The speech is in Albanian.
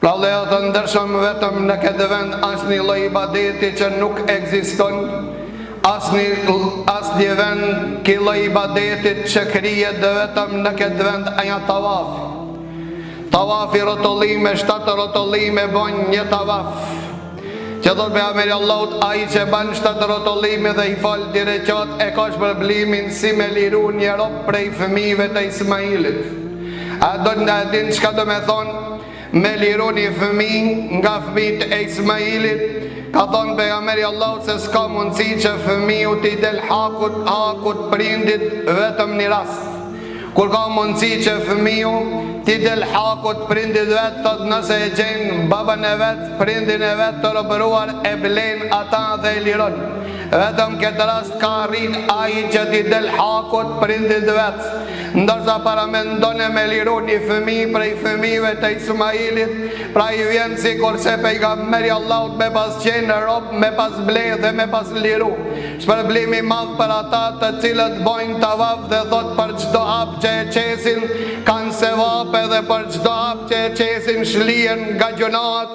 Pra lejo të ndërshëm vetëm në këtë vend asnjë lloj ibadeti që nuk ekziston, asnjë vend që lloj ibadetit që krijet dhe vetëm në këtë vend aja tavaf. Tavafi rotollime, 7 rotollime bën një tavaf. Që thot pejgamberi Allahut, ai që bën 7 rotollime dhe i fal direqat e ka shpërblimin si me liru një rob prej fëmijëve të Ismailit. A do të din çka do me thonë me liru një fëmijë nga fëmijët e Ismailit? Ka thonë pejgamberi Allahut se s'ka mundësi që fëmiu t'i del hakut prindit vetëm një rast. Kur ka mundësi që fëmiu t'i del hakut prindit vetë, thot nëse e gjenë babën e vetë, prindin e vetë të robëruar, e blen ata dhe e liron. Vetëm këtë rast ka arrit ai që t'i del hakut prindit vetë. Ndërsa para mendon me liru një fëmijë prej fëmijëve të Ismailit, pra i vjen si kurse pejgamberi Allahut me pas qenë rob, me pas ble dhe me pas liru. Shpërblimi madh për ata të cilët bojnë tavaf dhe thot për çdo hap që e qesin kanë sevap, edhe për çdo hap që e qesin shlien nga gjunat.